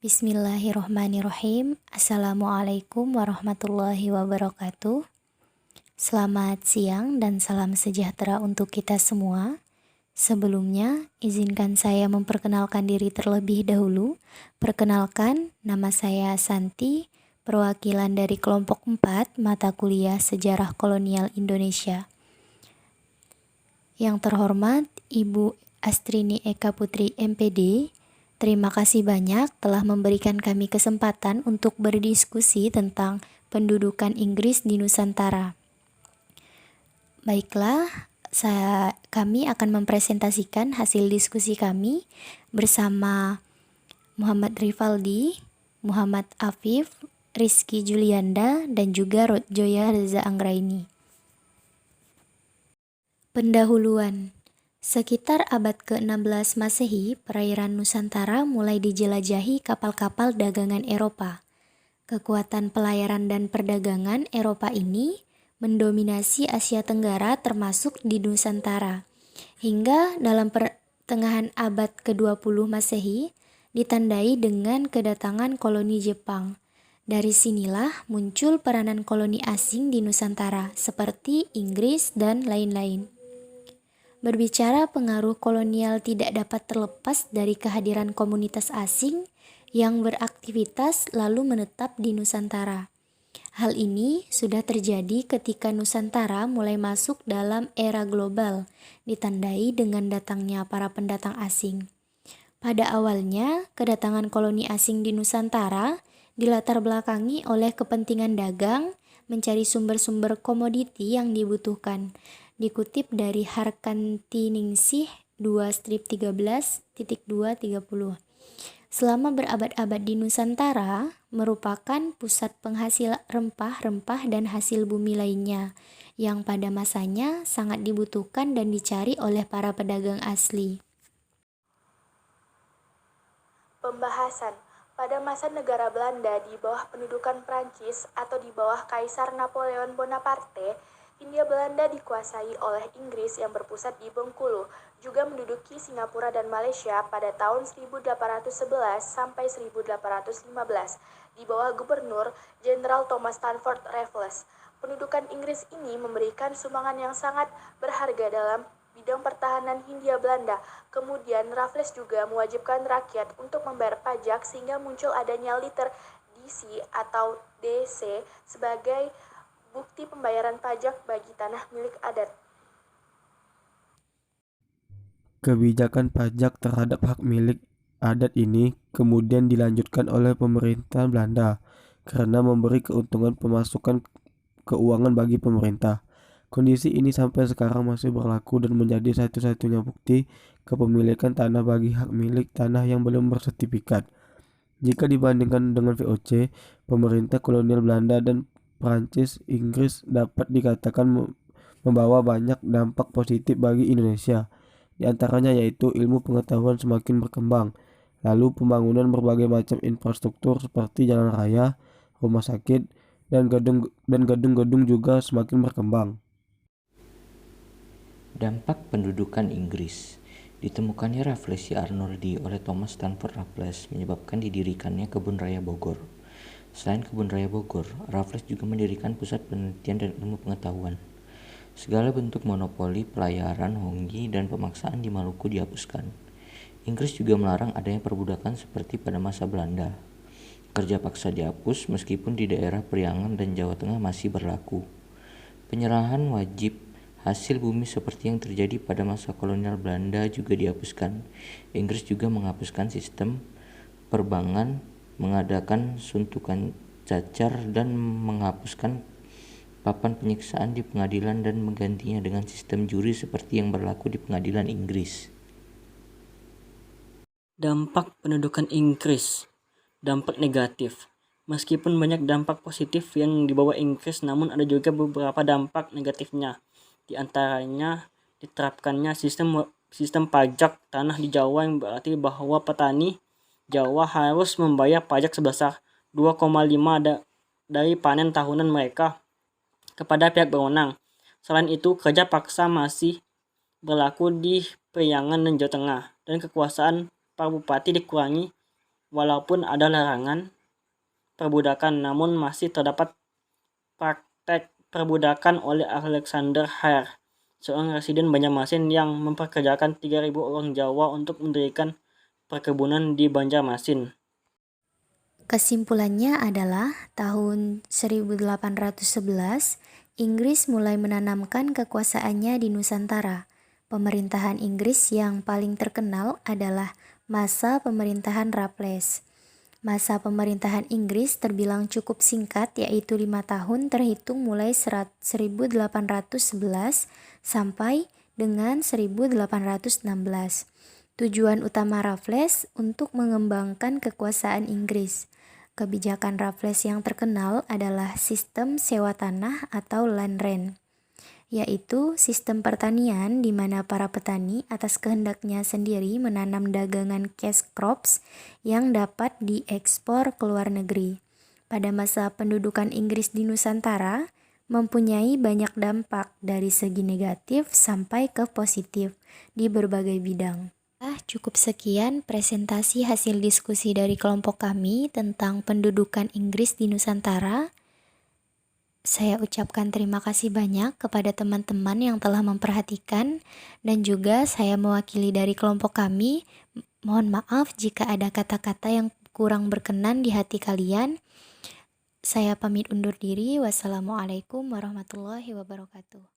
Bismillahirrohmanirrohim. Assalamualaikum warahmatullahi wabarakatuh. Selamat siang dan salam sejahtera untuk kita semua. Sebelumnya, izinkan saya memperkenalkan diri terlebih dahulu. Perkenalkan, nama saya Santi, perwakilan dari kelompok 4 mata kuliah Sejarah Kolonial Indonesia. Yang terhormat Ibu Astrini Eka Putri MPD, terima kasih banyak telah memberikan kami kesempatan untuk berdiskusi tentang pendudukan Inggris di Nusantara. Baiklah, kami akan mempresentasikan hasil diskusi kami bersama Muhammad Rifaldi, Muhammad Afif, Rizky Julianda, dan juga Joya Reza Anggraini. Pendahuluan. Sekitar abad ke-16 Masehi, perairan Nusantara mulai dijelajahi kapal-kapal dagangan Eropa. Kekuatan pelayaran dan perdagangan Eropa ini mendominasi Asia Tenggara termasuk di Nusantara. Hingga dalam pertengahan abad ke-20 Masehi ditandai dengan kedatangan koloni Jepang. Dari sinilah muncul peranan koloni asing di Nusantara seperti Inggris dan lain-lain. Berbicara pengaruh kolonial tidak dapat terlepas dari kehadiran komunitas asing yang beraktivitas lalu menetap di Nusantara. Hal ini sudah terjadi ketika Nusantara mulai masuk dalam era global, ditandai dengan datangnya para pendatang asing. Pada awalnya, kedatangan koloni asing di Nusantara dilatar belakangi oleh kepentingan dagang, mencari sumber-sumber komoditi yang dibutuhkan. Dikutip dari Harkantiningsih 2-13.230. Selama berabad-abad di Nusantara merupakan pusat penghasil rempah-rempah dan hasil bumi lainnya yang pada masanya sangat dibutuhkan dan dicari oleh para pedagang asli. Pembahasan. Pada masa negara Belanda di bawah pendudukan Prancis atau di bawah Kaisar Napoleon Bonaparte, Hindia Belanda dikuasai oleh Inggris yang berpusat di Bengkulu, juga menduduki Singapura dan Malaysia pada tahun 1811 sampai 1815 di bawah Gubernur Jenderal Thomas Stamford Raffles. Pendudukan Inggris ini memberikan sumbangan yang sangat berharga dalam bidang pertahanan Hindia Belanda. Kemudian Raffles juga mewajibkan rakyat untuk membayar pajak sehingga muncul adanya liter DC atau DC sebagai bukti pembayaran pajak bagi tanah milik adat. Kebijakan pajak terhadap hak milik adat ini kemudian dilanjutkan oleh pemerintah Belanda karena memberi keuntungan pemasukan keuangan bagi pemerintah. Kondisi ini sampai sekarang masih berlaku dan menjadi satu-satunya bukti kepemilikan tanah bagi hak milik tanah yang belum bersertifikat. Jika dibandingkan dengan VOC, pemerintah kolonial Belanda dan Prancis, Inggris dapat dikatakan membawa banyak dampak positif bagi Indonesia. Di antaranya yaitu ilmu pengetahuan semakin berkembang, lalu pembangunan berbagai macam infrastruktur seperti jalan raya, rumah sakit, dan gedung-gedung juga semakin berkembang. Dampak pendudukan Inggris. Ditemukannya Rafflesia arnoldi oleh Thomas Stamford Raffles menyebabkan didirikannya Kebun Raya Bogor. Selain Kebun Raya Bogor, Raffles juga mendirikan pusat penelitian dan ilmu pengetahuan. Segala bentuk monopoli, pelayaran, honggi, dan pemaksaan di Maluku dihapuskan. Inggris juga melarang adanya perbudakan seperti pada masa Belanda. Kerja paksa dihapus meskipun di daerah Priangan dan Jawa Tengah masih berlaku. Penyerahan wajib hasil bumi seperti yang terjadi pada masa kolonial Belanda juga dihapuskan. Inggris juga menghapuskan sistem perbankan, mengadakan suntukan cacar, dan menghapuskan papan penyiksaan di pengadilan dan menggantinya dengan sistem juri seperti yang berlaku di pengadilan Inggris. Dampak pendudukan Inggris. Dampak negatif. Meskipun banyak dampak positif yang dibawa Inggris, namun ada juga beberapa dampak negatifnya. Di antaranya diterapkannya sistem pajak tanah di Jawa yang berarti bahwa petani Jawa harus membayar pajak sebesar 2,5 dari panen tahunan mereka kepada pihak berwenang. Selain itu, kerja paksa masih berlaku di Priangan dan Jawa Tengah, dan kekuasaan para bupati dikurangi Walaupun ada larangan perbudakan, namun masih terdapat praktek perbudakan oleh Alexander Hare, seorang residen Banjarmasin yang mempekerjakan 3.000 orang Jawa untuk mendirikan perkebunan di Banjarmasin. Kesimpulannya adalah tahun 1811, Inggris mulai menanamkan kekuasaannya di Nusantara. Pemerintahan Inggris yang paling terkenal adalah masa pemerintahan Raffles. Masa pemerintahan Inggris terbilang cukup singkat, yaitu 5 tahun terhitung mulai 1811 sampai dengan 1816. Tujuan utama Raffles untuk mengembangkan kekuasaan Inggris. Kebijakan Raffles yang terkenal adalah sistem sewa tanah atau land rent, yaitu sistem pertanian di mana para petani atas kehendaknya sendiri menanam dagangan cash crops yang dapat diekspor ke luar negeri. Pada masa pendudukan Inggris di Nusantara, mempunyai banyak dampak dari segi negatif sampai ke positif di berbagai bidang. Cukup sekian presentasi hasil diskusi dari kelompok kami tentang pendudukan Inggris di Nusantara. Saya ucapkan terima kasih banyak kepada teman-teman yang telah memperhatikan, dan juga saya mewakili dari kelompok kami. Mohon maaf jika ada kata-kata yang kurang berkenan di hati kalian. Saya pamit undur diri. Wassalamualaikum warahmatullahi wabarakatuh.